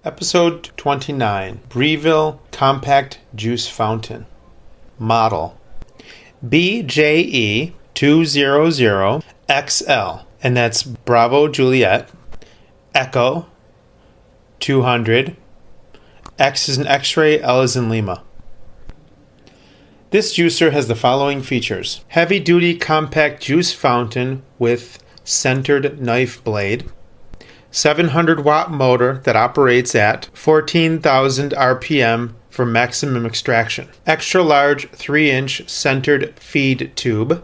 Episode 29, Breville Compact Juice Fountain. Model BJE200XL, and that's Bravo Juliet, Echo 200, X is in X-ray, L is in Lima. This juicer has the following features: heavy-duty compact juice fountain with centered knife blade, 700-watt motor that operates at 14,000 RPM for maximum extraction, extra large 3-inch centered feed tube,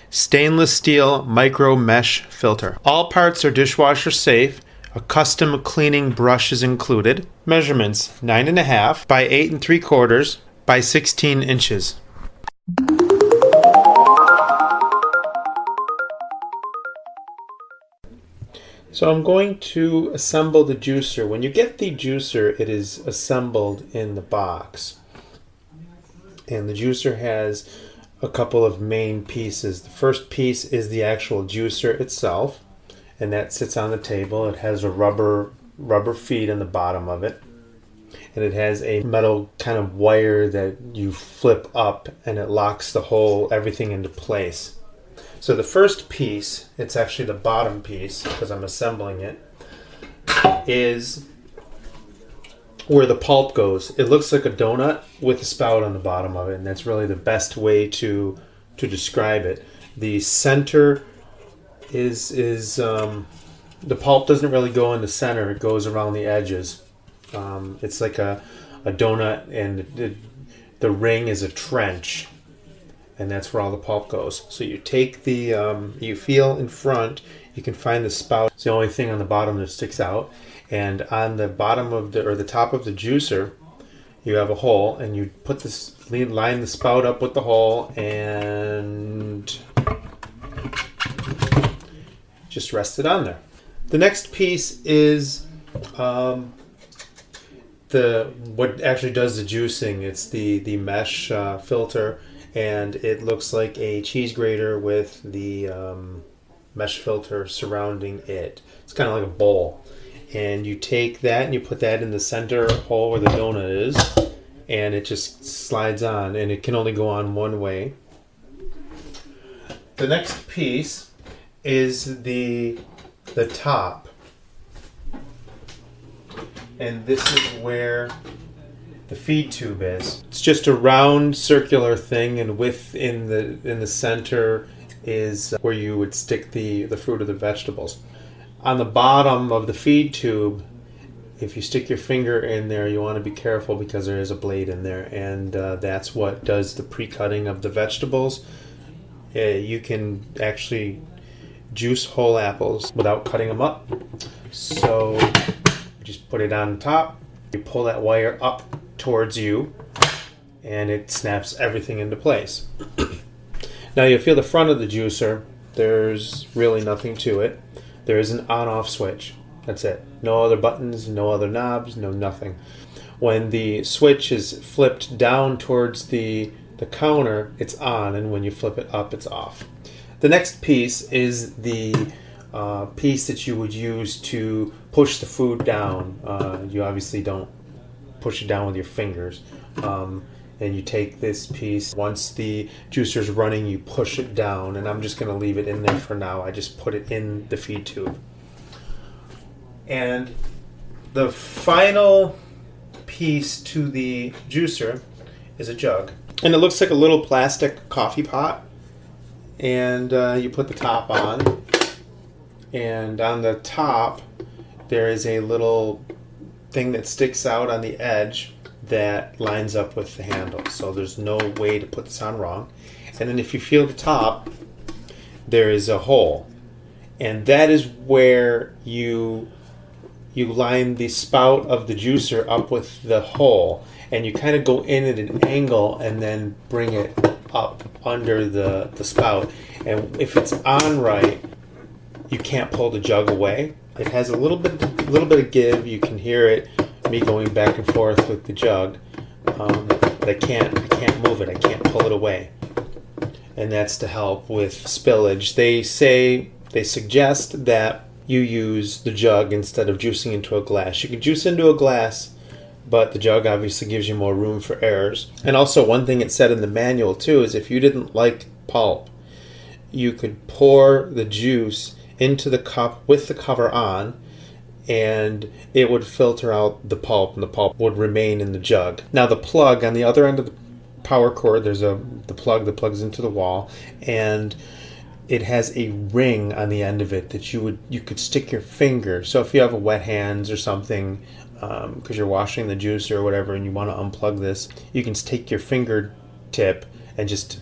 stainless steel micro mesh filter. All parts are dishwasher safe. A custom cleaning brush is included. Measurements 9.5 by 8 3/4 by 16 inches. So I'm going to assemble the juicer. When you get the juicer, it is assembled in the box. And the juicer has a couple of main pieces. The first piece is the actual juicer itself, and that sits on the table. It has a rubber feet in the bottom of it. And it has a metal kind of wire that you flip up, and it locks everything into place. So the first piece, it's actually the bottom piece because I'm assembling it, is where the pulp goes. It looks like a donut with a spout on the bottom of it, and that's really the best way to describe it. The center is the pulp doesn't really go in the center, it goes around the edges. It's like a donut, and the ring is a trench. And that's where all the pulp goes. So you take you feel in front, you can find the spout. It's the only thing on the bottom that sticks out. And on the bottom of the top of the juicer, you have a hole, and you line the spout up with the hole, and just rest it on there. The next piece is what actually does the juicing. It's the mesh filter. And it looks like a cheese grater with the mesh filter surrounding it. It's kind of like a bowl. And you take that and you put that in the center hole where the donut is, and it just slides on, and it can only go on one way. The next piece is the top. And this is where the feed tube is. It's just a round circular thing, and in the center is where you would stick the fruit or the vegetables. On the bottom of the feed tube, if you stick your finger in there, you want to be careful because there is a blade in there, and that's what does the pre-cutting of the vegetables. You can actually juice whole apples without cutting them up. So you just put it on top, you pull that wire up towards you, and it snaps everything into place. Now you'll feel the front of the juicer. There's really nothing to it. There is an on-off switch. That's it. No other buttons, no other knobs, no nothing. When the switch is flipped down towards the counter, it's on, and when you flip it up, it's off. The next piece is the piece that you would use to push the food down. You obviously don't push it down with your fingers, and you take this piece. Once the juicer's running, you push it down, and I'm just going to leave it in there for now. I just put it in the feed tube. And the final piece to the juicer is a jug, and it looks like a little plastic coffee pot, and you put the top on, and on the top there is a little thing that sticks out on the edge that lines up with the handle, so there's no way to put this on wrong. And then if you feel the top, there is a hole, and that is where you line the spout of the juicer up with the hole, and you kind of go in at an angle and then bring it up under the spout. And if it's on right, you can't pull the jug away. It has a little bit of give. You can hear it, me going back and forth with the jug, but I can't move it. I can't pull it away. and that's to help with spillage. They suggest that you use the jug instead of juicing into a glass. You can juice into a glass, but the jug obviously gives you more room for errors. And also, one thing it said in the manual too is if you didn't like pulp, you could pour the juice into the cup with the cover on, and it would filter out the pulp, and the pulp would remain in the jug. Now, the plug on the other end of the power cord, there's the plug that plugs into the wall, and it has a ring on the end of it that you could stick your finger. So if you have a wet hands or something, because you're washing the juice or whatever, and you want to unplug this, you can take your fingertip and just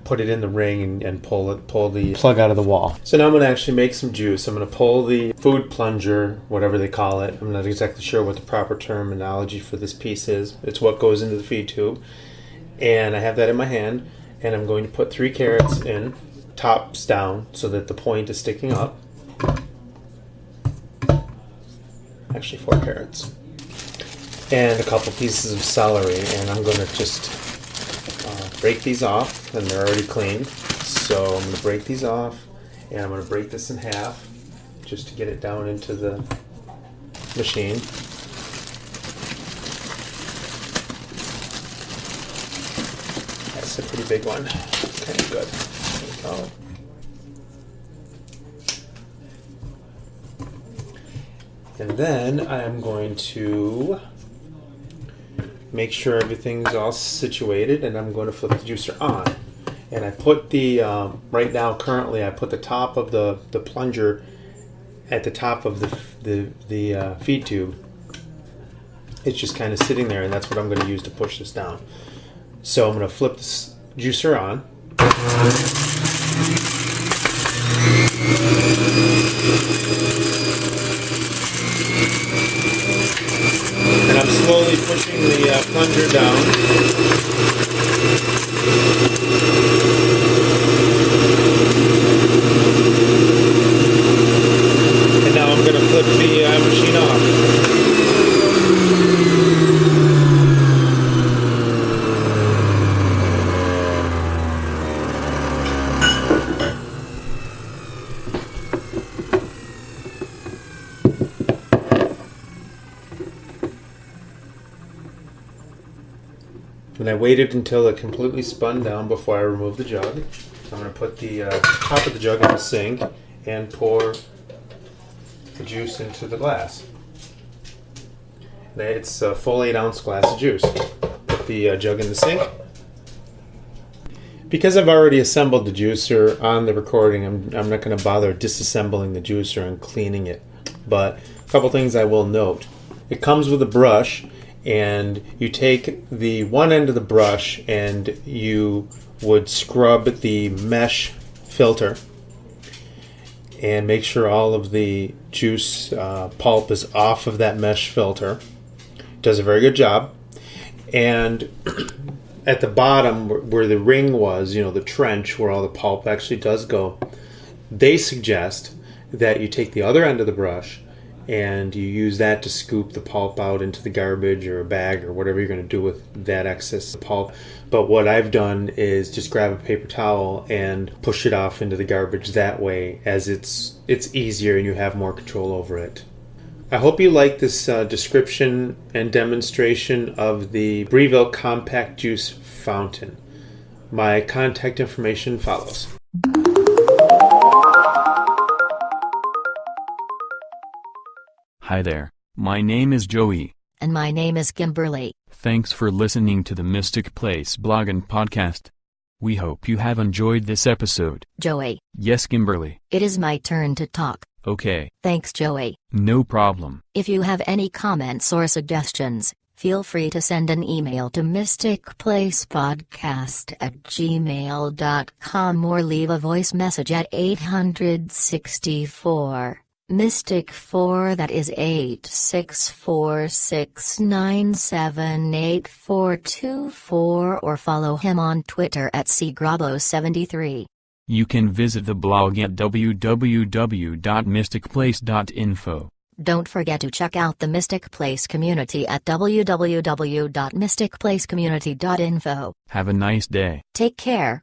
put it in the ring and pull the plug out of the wall. So now I'm going to actually make some juice. I'm going to pull the food plunger, whatever they call it. I'm not exactly sure what the proper terminology for this piece is. It's what goes into the feed tube. And I have that in my hand, and I'm going to put 3 carrots in, tops down, so that the point is sticking up. Actually 4 carrots. And a couple pieces of celery, and I'm going to just break these off, and they're already cleaned. So I'm going to break these off, and I'm going to break this in half just to get it down into the machine. That's a pretty big one. Okay, good. There we go. And then I'm going to make sure everything's all situated, and I'm going to flip the juicer on. And I put the, right now currently I put the top of the plunger at the top of the feed tube. It's just kind of sitting there, and that's what I'm going to use to push this down. So I'm going to flip this juicer on. And I'm slowly pushing the plunger down. And now I'm going to flip the machine off. And I waited until it completely spun down before I removed the jug. I'm going to put the top of the jug in the sink and pour the juice into the glass. It's a full 8-ounce glass of juice. Put the jug in the sink. Because I've already assembled the juicer on the recording, I'm not going to bother disassembling the juicer and cleaning it. But a couple things I will note. It comes with a brush, and you take the one end of the brush and you would scrub the mesh filter and make sure all of the juice pulp is off of that mesh filter. It does a very good job. And at the bottom where the ring was, the trench where all the pulp actually does go, they suggest that you take the other end of the brush and you use that to scoop the pulp out into the garbage or a bag or whatever you're going to do with that excess pulp. But what I've done is just grab a paper towel and push it off into the garbage that way, as it's easier and you have more control over it. I hope you like this description and demonstration of the Breville Compact Juice Fountain. My contact information follows. Hi there, my name is Joey. And my name is Kimberly. Thanks for listening to the Mystic Place blog and podcast. We hope you have enjoyed this episode. Joey. Yes, Kimberly. It is my turn to talk. Okay. Thanks, Joey. No problem. If you have any comments or suggestions, feel free to send an email to mysticplacepodcast@gmail.com or leave a voice message at 864. Mystic 4, that is 86469788424, or follow him on Twitter at cgrabo73. You can visit the blog at www.mysticplace.info. Don't forget to check out the Mystic Place community at www.mysticplacecommunity.info. Have a nice day. Take care.